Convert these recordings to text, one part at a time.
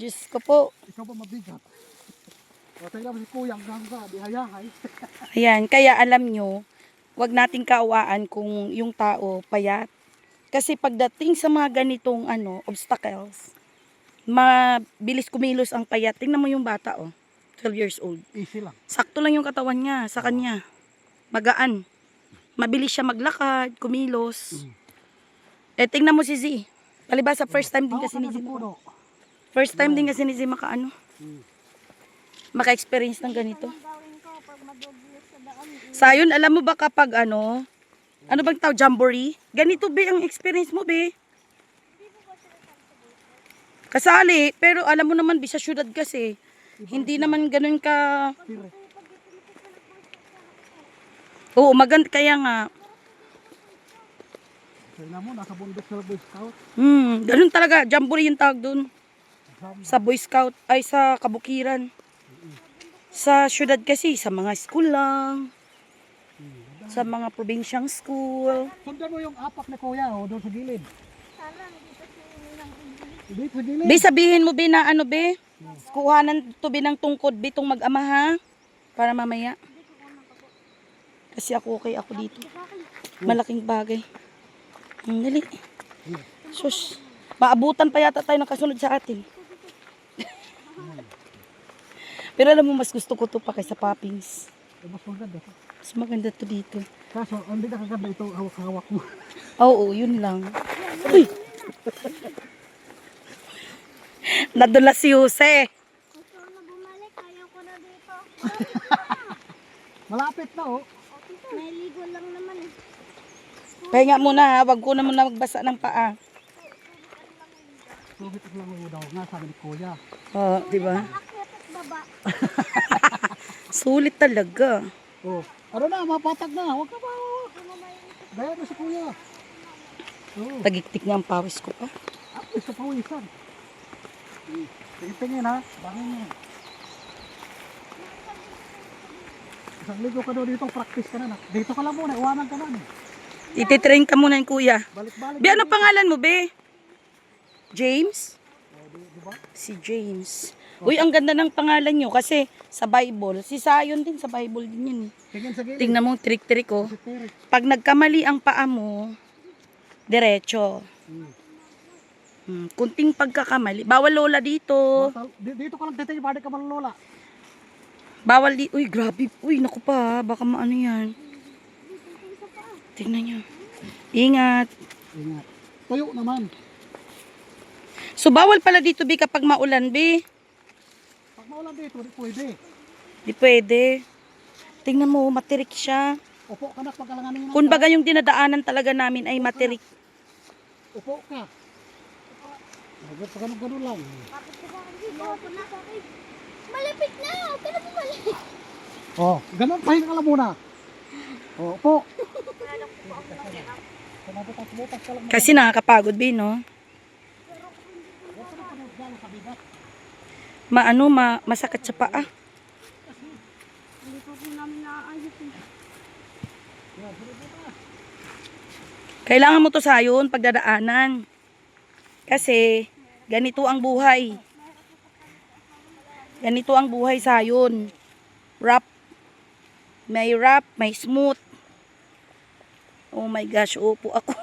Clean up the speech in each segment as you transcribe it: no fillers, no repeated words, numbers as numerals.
Diyos ko po. Ikaw ba mabigat? O, tingnan mo si Kuya, ang gangga, di hayahay. Ayan, kaya alam nyo, wag nating kaawaan kung yung tao payat. Kasi pagdating sa mga ganitong obstacles, mabilis kumilos ang payat. Tingnan mo yung bata, 12 years old. Easy lang. Sakto lang yung katawan niya sa kanya. Magaan. Mabilis siya maglakad, kumilos. Tingnan mo si Z. Palibasa, first time din kasi ni Z. First time din kasi ni Z maka-experience ng ganito. Sayon, alam mo ba kapag ano bang tawag, jamboree? Ganito be ang experience mo be. Kasali, pero alam mo naman, sa syudad kasi, hindi naman ganun ka... Oo, maganda kaya nga. Tingnan mo, nasa bundok sa Boy Scout. Ganun talaga, jamboree yung tawag dun. Sa Boy Scout, ay sa kabukiran. Sa syudad kasi, sa mga school lang. Sa mga probinsyang school. Sundan mo yung apak ni Kuya, doon sa gilid. Dito sa gilid. Be, sabihin mo be na be? Kuhanan to be ng tungkod be tong mag-ama ha? Para mamaya. Kasi ako okay ako dito. Malaking bagay. Dali. Sus. Maabutan pa yata tayo ng kasunod sa atin. Pero alam mo, mas gusto ko to pa kaysa poppings. Mas maganda. Mas maganda to dito. Kaso, hindi na kaganda ito hawak-hawak mo. Oo, yun lang. Uy! Nadulas si Jose. Gusto na bumalik, ayaw ko na dito. Malapit na May ligo lang naman eh. Pahinga muna ha, wag ko na muna magbasa ng paa. Sugit lang mo daw nga, sabi ni Kuya. Oo, di ba? Akyat at baba. Sulit talaga. Oh, ano na, mapatag na. Huwag ka ba? Gaya na si Kuya. Oh, Tagiktik niya ang pawis ko pa. gusto pa wisan. Tingin ha, bangin mo. Isang ligo ka daw dito, practice ka na. Dito ka lang muna, iwanan ka na. Ititrain ka muna yung kuya. Balik-balik. Be, ano pangalan mo, be? James? Diba? Si James. Uy, ang ganda ng pangalan nyo kasi sa Bible. Si Sayon din, sa Bible din yun. Tingin sa gilid. Tingnan mo, trik-trik oh. Si Terry. Pag nagkamali ang paa mo, diretso. Kunting pagkakamali. Bawal lola dito. Dito ka lang titingin, balik ka malolola. Bawal di. Uy, grabe. Uy, naku pa. Baka maano yan. Tingnan nyo. Ingat. Ingat. Tuyo naman. So, bawal pala dito, Bi, kapag maulan, Bi. Pag maulan dito, di pwede. Di pwede. Tingnan mo, matirik siya. Upo ka na, pagkalanganin mo. Kung baga yung dinadaanan talaga namin ay matirik. Upo ka. Pagano-gano lang. Bakit ka ba dito? Ako na. Malapit na! Huwag ka na bumalik. Oh, ganun, pahinga ka lang muna. Oh, upo. Kasi nakakapagod, Bi, no? Masakit sa paa. Hindi ko namin naayos eh. Kailangan mo to Sayon pagdadaanan. Kasi ganito ang buhay. Ganito ang buhay Sayon. Rough. May rough, may smooth. Oh my gosh, upo ako.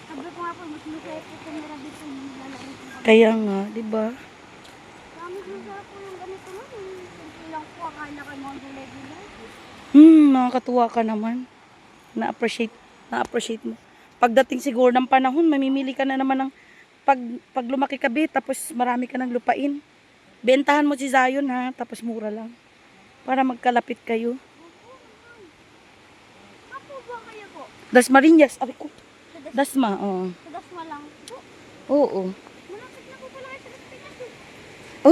Sabi ko nga po, mas masaya po tumira dito yung lalaki ko. Kaya nga, 'di ba? Kami masarap po yung ganito man. Simple lang po, akala kayo mga gulay-gulay. Nakakatuwa ka naman. Na-appreciate mo. Pagdating siguro ng panahon, mamimili ka na naman ng pag lumaki ka, Bi, tapos marami ka ng lupain. Bentahan mo si Zion ha, tapos mura lang. Para magkalapit kayo. Apo ba kayo po? Dasmariñas, abi ko. Dasma, oo. Sa Dasma lang po. Oo. Malapit na po pala kayo sa Daspinas eh.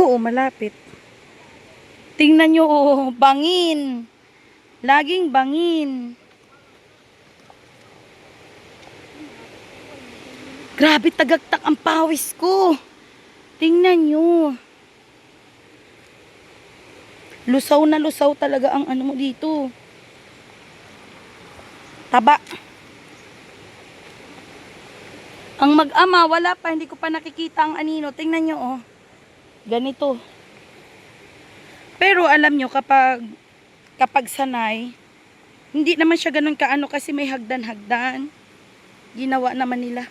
Oo, malapit. Tingnan nyo, bangin. Laging bangin. Grabe, tagaktak ang pawis ko. Tingnan nyo. Lusaw na lusaw talaga ang ano mo dito. Taba. Ang mag-ama, wala pa. Hindi ko pa nakikita ang anino. Tingnan nyo, oh. Ganito. Pero alam nyo, kapag sanay, hindi naman siya ganun kaano kasi may hagdan-hagdan. Ginawa naman nila.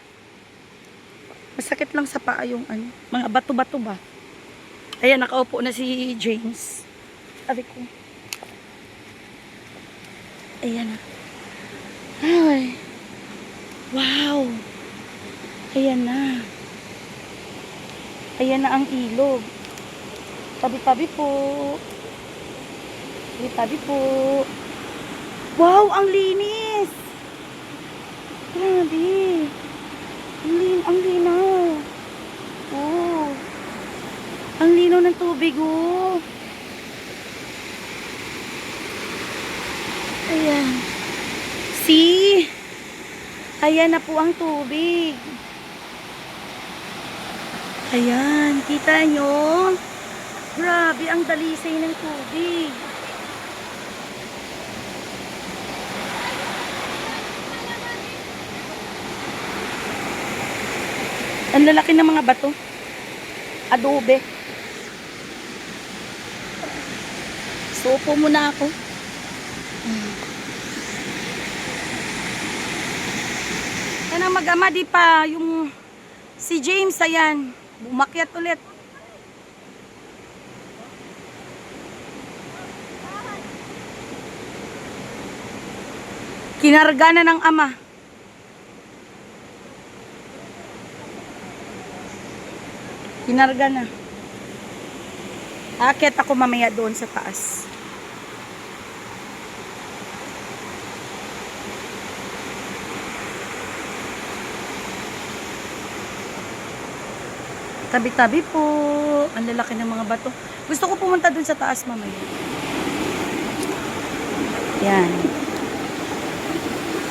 Masakit lang sa paa yung ano, mga bato-bato ba. Ayan, nakaupo na si James. Sabi ko. Ayan na. Ay. Wow. Ayan na. Ayan na ang ilog. Tabi-tabi po. Tabi-tabi po. Wow, ang linis. Grabe. Ang linaw. Oh. Ang linaw ng tubig, oh. Ayan. See? Ayan na po ang tubig. Ayan, kita nyo? Grabe, ang dalisay ng tubig. Ang lalaki ng mga bato. Adobe. Supo muna ako. Yan ang mag-ama, di pa yung si James, ayan. Bumakyat ulit. Kinarga na ng ama. Kinarga na. Aakyat ako mamaya doon sa taas. Tabi-tabi po. Ang lalaki ng mga bato. Gusto ko pumunta doon sa taas mamaya. Yan.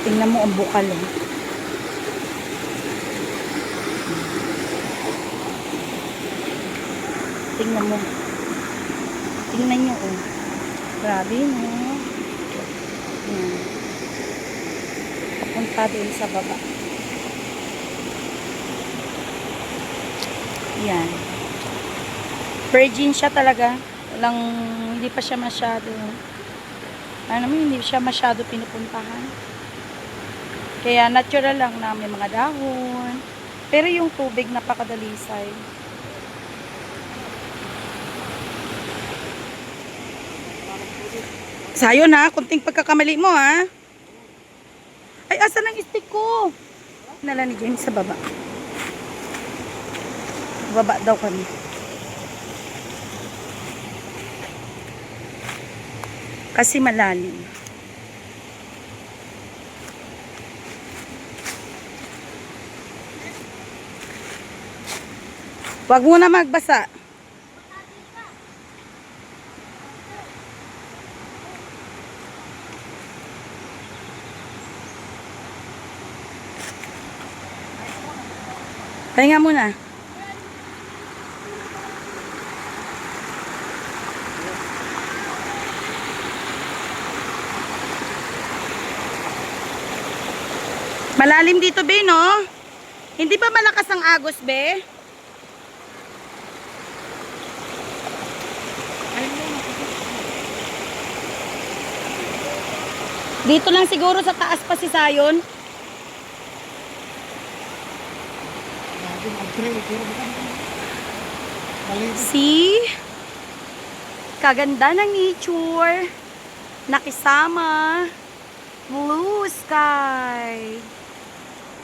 Tingnan mo ang bukal. Eh. Tingnan mo. Tingnan nyo, oh. Grabe, no? Yan. Papunta doon sa baba. Yan. Virgin siya talaga. Walang, hindi pa siya masyado. Ano naman, hindi siya masyado pinupuntahan. Kaya natural lang na may mga dahon. Pero yung tubig napakadalisay. Sayo na, kunting pagkakamali mo ha. Ay, asan ang stick ko? Nala ni James sa baba. Baba daw kami. Kasi malalim. Huwag mo na magbasa. Pahinga muna. Malalim dito, be, no? Hindi ba malakas ang agos, be? Dito lang siguro sa taas pa si Sayon. See? Kaganda ng nature. Nakisama. Blue sky.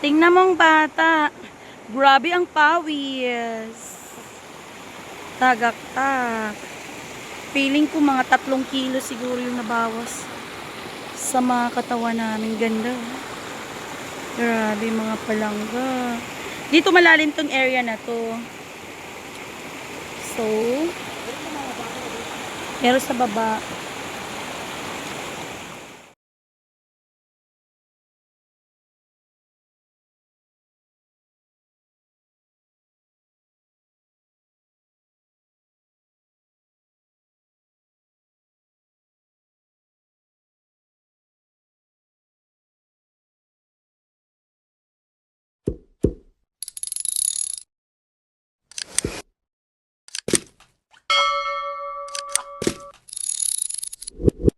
Tingnan mong bata. Grabe ang pawis. Tagaktak. Feeling ko mga 3 kilo siguro yung nabawas sa mga katawan namin. Ganda. Grabe mga palangga. Dito malalim tong area na to. So, pero sa baba, Ano